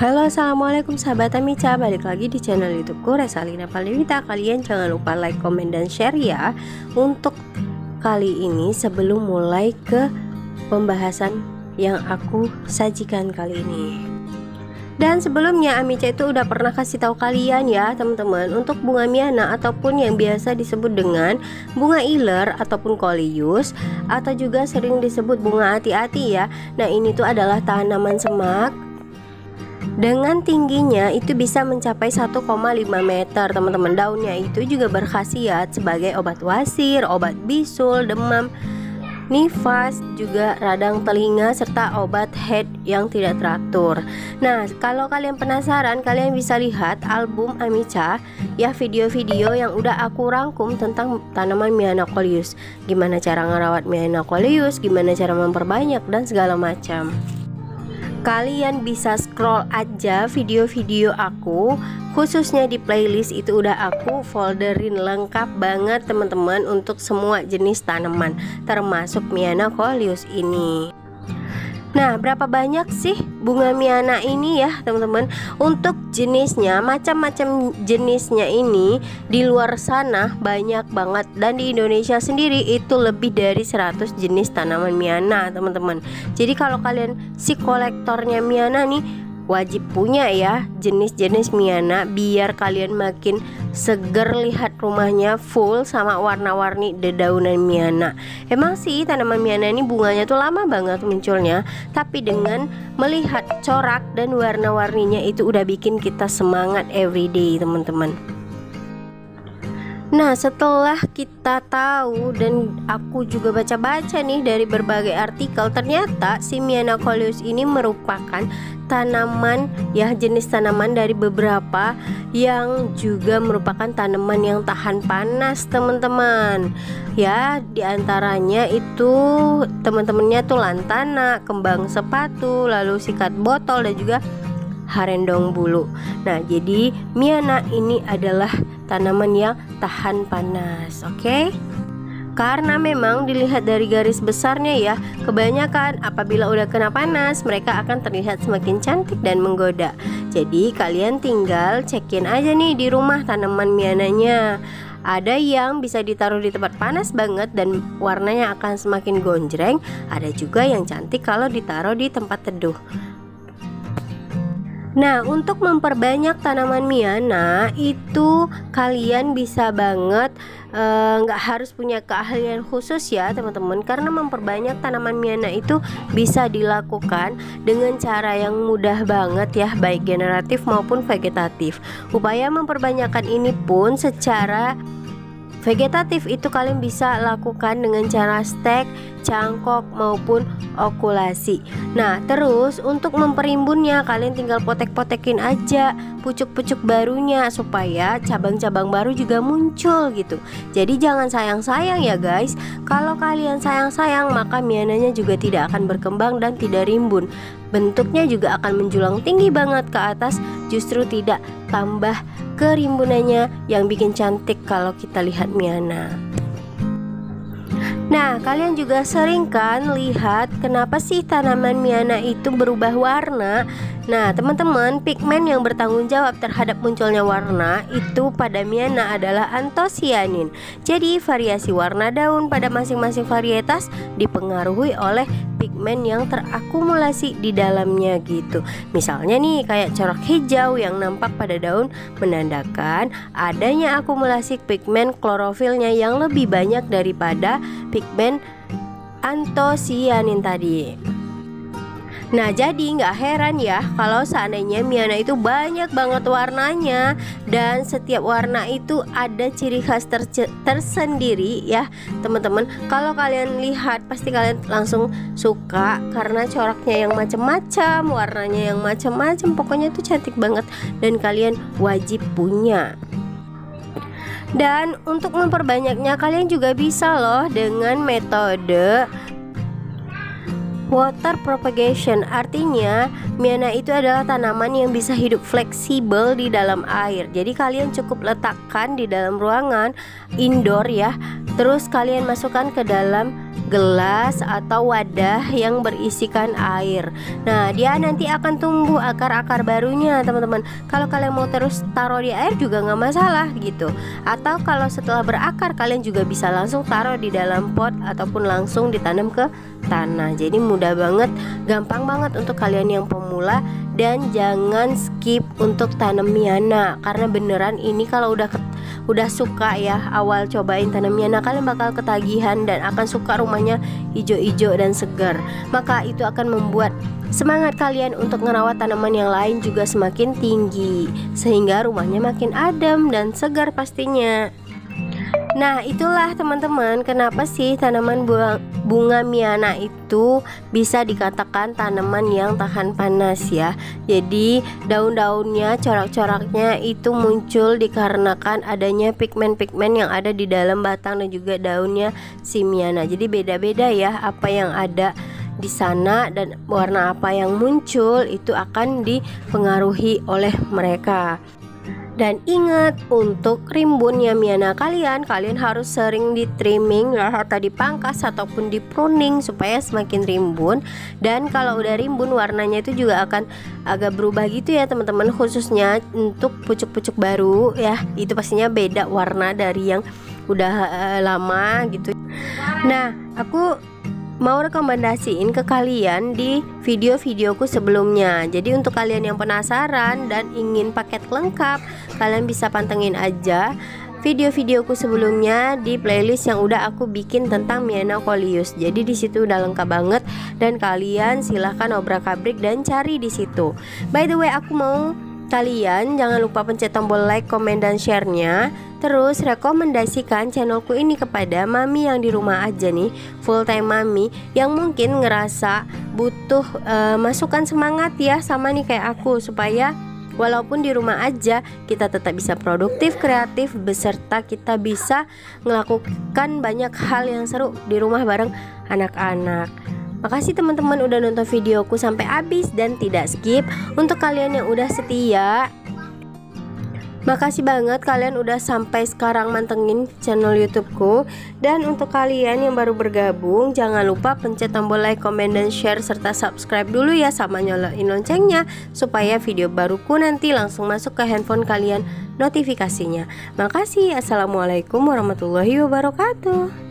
Halo, assalamualaikum sahabat Amica, balik lagi di channel YouTubeku Resalina Palewita. Kalian jangan lupa like, komen, dan share ya. Untuk kali ini sebelum mulai ke pembahasan yang aku sajikan kali ini. Dan sebelumnya Amica itu udah pernah kasih tahu kalian ya teman-teman, untuk bunga miana ataupun yang biasa disebut dengan bunga iler ataupun coleus, atau juga sering disebut bunga ati-ati ya. Nah, ini tuh adalah tanaman semak dengan tingginya itu bisa mencapai 1,5 meter teman-teman. Daunnya itu juga berkhasiat sebagai obat wasir, obat bisul, demam, nifas, juga radang telinga, serta obat head yang tidak teratur. Nah, kalau kalian penasaran, kalian bisa lihat album Amica ya, video-video yang udah aku rangkum tentang tanaman miana coleus. Gimana cara ngerawat miana coleus, gimana cara memperbanyak, dan segala macam. Kalian bisa scroll aja video-video aku, khususnya di playlist itu udah aku folderin lengkap banget teman-teman untuk semua jenis tanaman, termasuk miana coleus ini. Nah, berapa banyak sih bunga miana ini ya teman-teman? Untuk jenisnya, macam-macam jenisnya ini di luar sana banyak banget, dan di Indonesia sendiri itu lebih dari 100 jenis tanaman miana teman-teman. Jadi kalau kalian si kolektornya miana nih, wajib punya ya jenis-jenis miana, biar kalian makin seger lihat rumahnya full sama warna-warni dedaunan miana. Emang sih tanaman miana ini bunganya tuh lama banget munculnya, tapi dengan melihat corak dan warna-warninya itu udah bikin kita semangat everyday teman-teman. Nah, setelah kita tahu dan aku juga baca-baca nih dari berbagai artikel, ternyata si miana coleus ini merupakan tanaman ya, jenis tanaman dari beberapa yang juga merupakan tanaman yang tahan panas teman-teman. Ya, diantaranya itu teman-temannya tuh lantana, kembang sepatu, lalu sikat botol, dan juga harendong bulu. Nah, jadi miana ini adalah tanaman yang tahan panas, oke? Karena memang dilihat dari garis besarnya ya, kebanyakan apabila udah kena panas mereka akan terlihat semakin cantik dan menggoda. Jadi kalian tinggal cekin aja nih di rumah tanaman miananya. Ada yang bisa ditaruh di tempat panas banget dan warnanya akan semakin gonjreng. Ada juga yang cantik kalau ditaruh di tempat teduh. Nah, untuk memperbanyak tanaman miana itu kalian bisa banget, nggak harus punya keahlian khusus ya teman-teman, karena memperbanyak tanaman miana itu bisa dilakukan dengan cara yang mudah banget ya, baik generatif maupun vegetatif. Upaya memperbanyakkan ini pun secara vegetatif itu kalian bisa lakukan dengan cara stek, cangkok, maupun okulasi. Nah, terus untuk memperimbunnya kalian tinggal potek-potekin aja pucuk-pucuk barunya supaya cabang-cabang baru juga muncul gitu. Jadi jangan sayang-sayang ya guys. Kalau kalian sayang-sayang maka miananya juga tidak akan berkembang dan tidak rimbun. Bentuknya juga akan menjulang tinggi banget ke atas, justru tidak tambah kerimbunannya yang bikin cantik kalau kita lihat miana. Nah, kalian juga sering kan lihat kenapa sih tanaman miana itu berubah warna? Nah, teman-teman, pigmen yang bertanggung jawab terhadap munculnya warna itu pada miana adalah antosianin. Jadi, variasi warna daun pada masing-masing varietas dipengaruhi oleh pigmen yang terakumulasi di dalamnya gitu. Misalnya nih kayak corak hijau yang nampak pada daun menandakan adanya akumulasi pigmen klorofilnya yang lebih banyak daripada pigmen antosianin tadi. Nah, jadi nggak heran ya kalau seandainya miana itu banyak banget warnanya, dan setiap warna itu ada ciri khas tersendiri ya teman-teman. Kalau kalian lihat pasti kalian langsung suka karena coraknya yang macam-macam, warnanya yang macam-macam, pokoknya tuh cantik banget dan kalian wajib punya. Dan untuk memperbanyaknya kalian juga bisa loh dengan metode water propagation. Artinya miana itu adalah tanaman yang bisa hidup fleksibel di dalam air. Jadi kalian cukup letakkan di dalam ruangan indoor ya, terus kalian masukkan ke dalam gelas atau wadah yang berisikan air. Nah, dia nanti akan tumbuh akar-akar barunya teman-teman. Kalau kalian mau terus taruh di air juga nggak masalah gitu. Atau kalau setelah berakar kalian juga bisa langsung taruh di dalam pot ataupun langsung ditanam ke tanah. Jadi mudah banget, gampang banget untuk kalian yang pemula. Dan jangan skip untuk tanam Miana, karena beneran ini kalau udah suka ya awal cobain tanam Miana, kalian bakal ketagihan dan akan suka rumahnya hijau-hijau dan segar. Maka itu akan membuat semangat kalian untuk ngerawat tanaman yang lain juga semakin tinggi, sehingga rumahnya makin adem dan segar pastinya. Nah, itulah teman-teman kenapa sih tanaman bunga Miana itu bisa dikatakan tanaman yang tahan panas ya. Jadi daun-daunnya, corak-coraknya itu muncul dikarenakan adanya pigmen-pigmen yang ada di dalam batang dan juga daunnya si Miana. Jadi beda-beda ya apa yang ada di sana dan warna apa yang muncul itu akan dipengaruhi oleh mereka. Dan ingat, untuk rimbunnya Miana kalian harus sering di trimming ya, atau dipangkas ataupun di pruning supaya semakin rimbun. Dan kalau udah rimbun warnanya itu juga akan agak berubah gitu ya teman-teman, khususnya untuk pucuk-pucuk baru ya, itu pastinya beda warna dari yang udah lama gitu. Nah, aku mau rekomendasiin ke kalian di video-videoku sebelumnya. Jadi untuk kalian yang penasaran dan ingin paket lengkap, kalian bisa pantengin aja video-videoku sebelumnya di playlist yang udah aku bikin tentang Miana Coleus. Jadi di situ udah lengkap banget dan kalian silahkan obrak-abrik dan cari di situ. By the way, aku mau kalian jangan lupa pencet tombol like, komen, dan share-nya. Terus rekomendasikan channelku ini kepada mami yang di rumah aja nih, full time mami yang mungkin ngerasa butuh masukan semangat ya sama nih kayak aku, supaya walaupun di rumah aja kita tetap bisa produktif, kreatif, beserta kita bisa melakukan banyak hal yang seru di rumah bareng anak-anak. Makasih teman-teman udah nonton videoku sampai habis dan tidak skip. Untuk kalian yang udah setia, makasih banget kalian udah sampai sekarang mantengin channel YouTubeku. Dan untuk kalian yang baru bergabung, jangan lupa pencet tombol like, komen, dan share serta subscribe dulu ya, sama nyalain loncengnya supaya video baruku nanti langsung masuk ke handphone kalian notifikasinya. Makasih. Assalamualaikum warahmatullahi wabarakatuh.